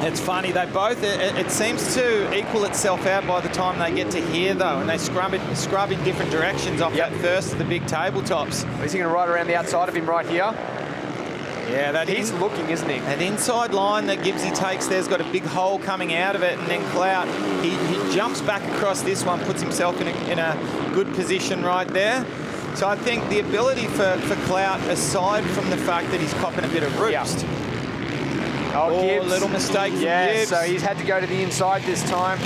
It's funny, they both, it seems to equal itself out by the time they get to here, though, and they scrub in different directions off that first of the big tabletops. Is he going to ride around the outside of him right here? Yeah, he's looking, isn't he? That inside line that Gibbsy takes there's got a big hole coming out of it, and then Clout, he jumps back across this one, puts himself in a good position right there. So I think the ability for Clout, aside from the fact that he's copping a bit of roost. Oh, Gibbs. A little mistake from Yeah, Gibbs. so he's had to go to the inside this time.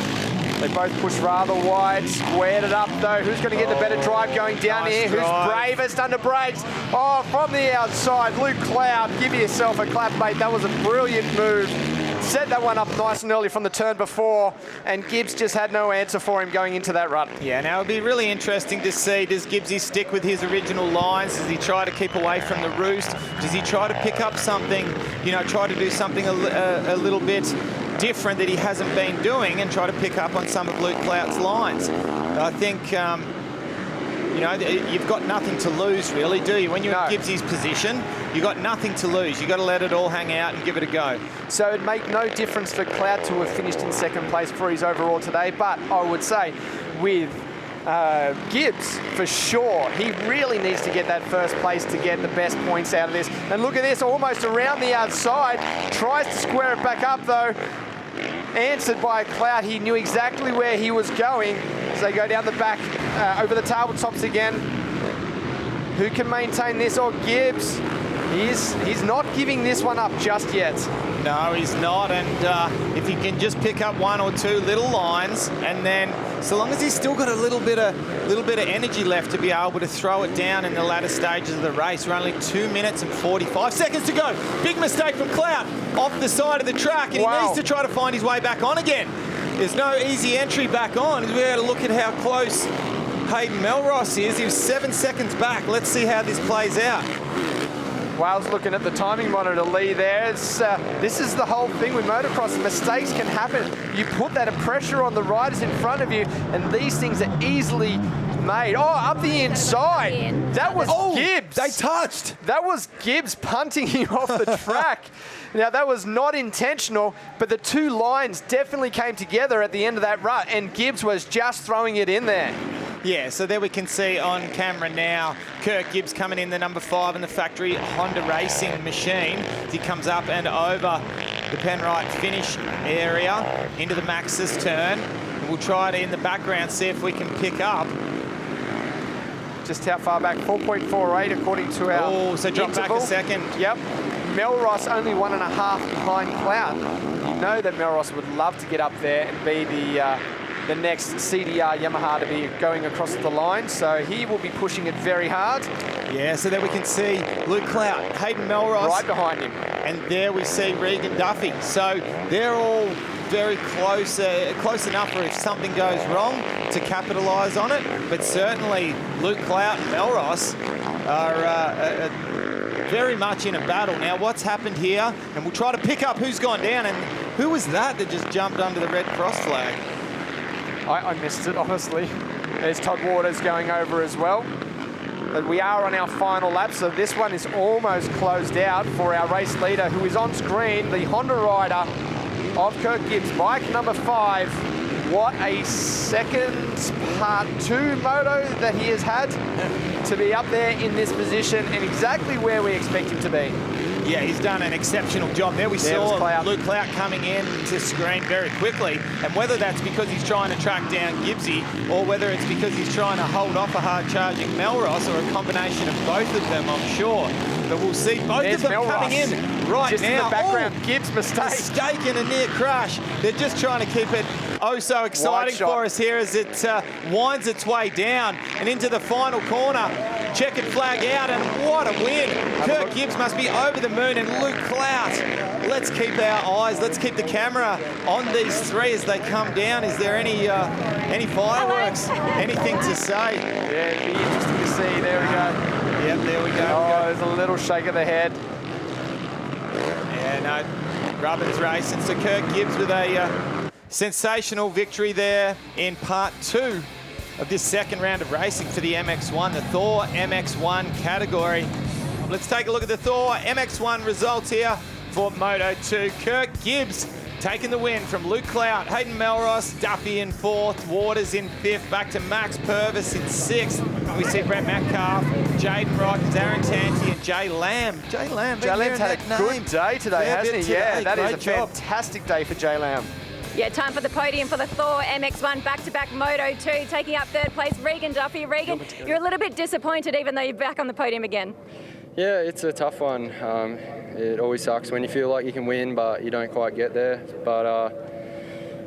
They both pushed rather wide, squared it up though. Who's going to get the better drive going down nice here? drive. Who's bravest under brakes? Oh, from the outside, Luke Clout, give yourself a clap, mate. That was a brilliant move. Set that one up nice and early from the turn before, and Gibbs just had no answer for him going into that run. Yeah, now it'll be really interesting to see, does Gibbsy stick with his original lines? Does he try to keep away from the roost? Does he try to pick up something, try to do something a little bit different that he hasn't been doing and try to pick up on some of Luke Clout's lines? I think, you've got nothing to lose, really, do you? When you're in Gibbsy's position, you've got nothing to lose. You've got to let it all hang out and give it a go. So it'd make no difference for Clout to have finished in second place for his overall today, but I would say with Gibbs, for sure, he really needs to get that first place to get the best points out of this. And look at this, almost around the outside, tries to square it back up though. Answered by Clout. He knew exactly where he was going. So they go down the back, over the tabletops again. Who can maintain this? Or Gibbs. He's not giving this one up just yet. No, he's not. And if he can just pick up one or two little lines, and then so long as he's still got a little bit of energy left to be able to throw it down in the latter stages of the race. We're only 2 minutes and 45 seconds to go. Big mistake from Clout off the side of the track, and he needs to try to find his way back on again. There's no easy entry back on. We're able to look at how close Hayden Melrose is. He was 7 seconds back. Let's see how this plays out. Wales looking at the timing monitor, Lee, there. This is the whole thing with motocross. Mistakes can happen. You put that pressure on the riders in front of you, and these things are easily made. Oh, up the inside. That was Gibbs. They touched. That was Gibbs punting him off the track. Now, that was not intentional, but the two lines definitely came together at the end of that rut, and Gibbs was just throwing it in there. Yeah, so there we can see on camera now, Kirk Gibbs coming in the number 5 in the factory Honda racing machine. He comes up and over the Penrite finish area into the Maxxis turn. We'll try to, in the background, see if we can pick up. Just how far back? 4.48 according to our so drop back a second. Yep. Melrose only 1.5 behind Clout. You know that Melrose would love to get up there and be the next CDR Yamaha to be going across the line, so he will be pushing it very hard. Yeah, so there we can see Luke Clout, Hayden Melrose. Right behind him. And there we see Regan Duffy. So they're all very close, close enough where if something goes wrong to capitalise on it, but certainly Luke Clout and Melrose are very much in a battle. Now what's happened here, and we'll try to pick up who's gone down, and who was that just jumped under the red cross flag? I missed it, honestly. There's Todd Waters going over as well. But we are on our final lap, so this one is almost closed out for our race leader, who is on screen, the Honda rider of Kirk Gibbs, bike number 5. What a second part 2 moto that he has had to be up there in this position and exactly where we expect him to be. Yeah, he's done an exceptional job. There we saw Luke Clout coming in to screen very quickly, and whether that's because he's trying to track down Gibbsy or whether it's because he's trying to hold off a hard-charging Melrose, or a combination of both of them, I'm sure. But we'll see both of them Melrose coming in right just now. In the background, Gibbs mistake and a near crash. They're just trying to keep it so exciting for us here as it winds its way down and into the final corner. checkered flag out, and what a win. Kirk Gibbs must be over the moon, and Luke Clout. Let's keep our eyes, let's keep the camera on these three as they come down. Is there any fireworks? Anything to say? Yeah, it'd be interesting to see. There we go. Yep, there we go. Oh, there's a little shake of the head. Yeah, no, Rubbin's racing. So Kirk Gibbs with a sensational victory there in part 2 of this second round of racing for the MX1, the Thor MX1 category. Let's take a look at the Thor MX1 results here for Moto 2. Kirk Gibbs taking the win from Luke Clout, Hayden Melrose, Duffy in 4th, Waters in 5th, back to Max Purvis in 6th. We see Brett Metcalf, Jaden Rikers, Aaron Tanti, and Jay Lamb. Jay Lamb's had a good day today, hasn't he? Yeah, that is a job. fantastic day for Jay Lamb. Yeah, time for the podium for the Thor MX1 back-to-back Moto 2, taking up 3rd place, Regan Duffy. Regan, you're a little bit disappointed even though you're back on the podium again. Yeah, it's a tough one. It always sucks when you feel like you can win, but you don't quite get there. But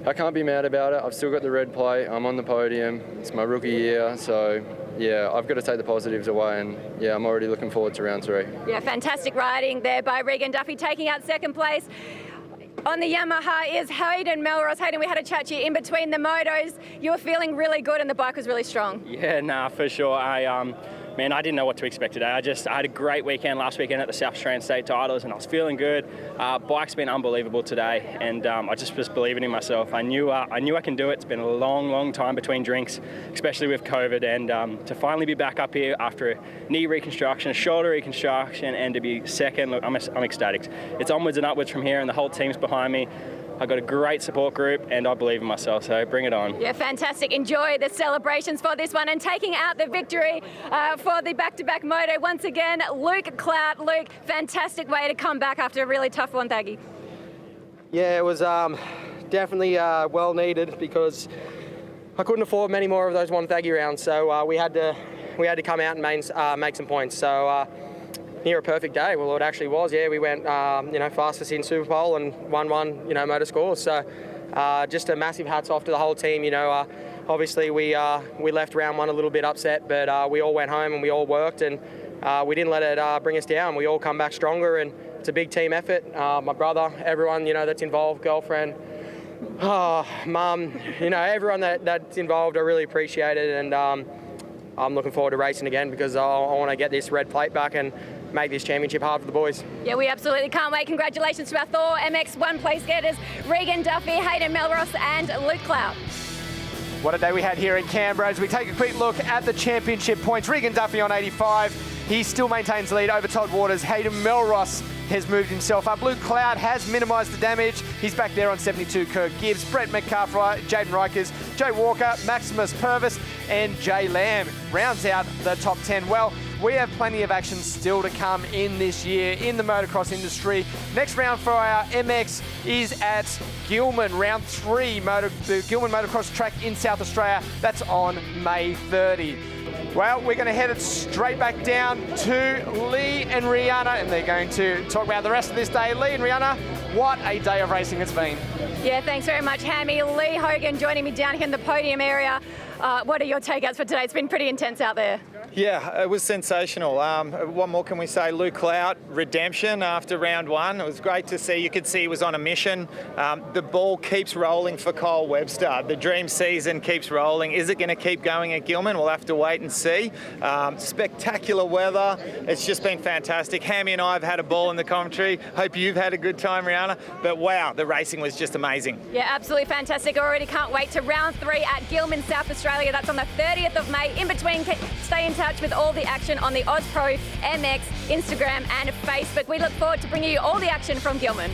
I can't be mad about it. I've still got the red plate. I'm on the podium. It's my rookie year, so yeah, I've got to take the positives away, and yeah, I'm already looking forward to round 3. Yeah, fantastic riding there by Regan Duffy, taking out 2nd place. On the Yamaha is Hayden Melrose. Hayden, we had a chat to you in between the motos. You were feeling really good and the bike was really strong. Yeah, nah, for sure. Man, I didn't know what to expect today. I had a great weekend last weekend at the South Australian State Titles, and I was feeling good. Bike's been unbelievable today, and I just was believing in myself. I knew I can do it. It's been a long, long time between drinks, especially with COVID, and to finally be back up here after a knee reconstruction, a shoulder reconstruction, and to be second, look, I'm ecstatic. It's onwards and upwards from here, and the whole team's behind me. I've got a great support group and I believe in myself, so bring it on. Yeah, fantastic. Enjoy the celebrations for this one, and taking out the victory for the back-to-back moto once again, Luke Clout. Luke, fantastic way to come back after a really tough Wonthaggi. Yeah, it was definitely well needed because I couldn't afford many more of those Wonthaggi rounds, so we had to come out and make some points. So near a perfect day. Well, it actually was. Yeah, we went fastest in Super Bowl and won motor scores. So just a massive hats off to the whole team. Obviously we left round 1 a little bit upset, but we all went home and we all worked, and we didn't let it bring us down. We all come back stronger, and it's a big team effort. My brother, everyone that's involved, girlfriend, mum, everyone that's involved, I really appreciate it, and I'm looking forward to racing again because I want to get this red plate back and make this championship hard for the boys. Yeah, we absolutely can't wait. Congratulations to our Thor MX1 place getters, Regan Duffy, Hayden Melrose and Luke Clout. What a day we had here in Canberra as we take a quick look at the championship points. Regan Duffy on 85. He still maintains the lead over Todd Waters. Hayden Melrose has moved himself up. Luke Clout has minimised the damage. He's back there on 72. Kirk Gibbs, Brett Metcalf, Jaden Rikers, Joe Walker, Maximus Purvis and Jay Lamb rounds out the top 10. Well, we have plenty of action still to come in this year in the motocross industry. Next round for our MX is at Gilman, round 3, the Gilman Motocross track in South Australia. That's on May 30. Well, we're going to head it straight back down to Lee and Rihanna, and they're going to talk about the rest of this day. Lee and Rihanna, what a day of racing it's been. Yeah, thanks very much, Hammy. Lee Hogan joining me down here in the podium area. What are your takeouts for today? It's been pretty intense out there. Yeah, it was sensational. What more can we say? Luke Clout, redemption after round 1. It was great to see. You could see he was on a mission. The ball keeps rolling for Cole Webster. The dream season keeps rolling. Is it going to keep going at Gilman? We'll have to wait and see. Spectacular weather. It's just been fantastic. Hammy and I have had a ball in the commentary. Hope you've had a good time, Rihanna. But wow, the racing was just amazing. Yeah, absolutely fantastic. Already can't wait to round 3 at Gilman, South Australia. That's on the 30th of May. In between, stay in touch with all the action on the Oz Pro MX Instagram and Facebook. We look forward to bringing you all the action from Gilman.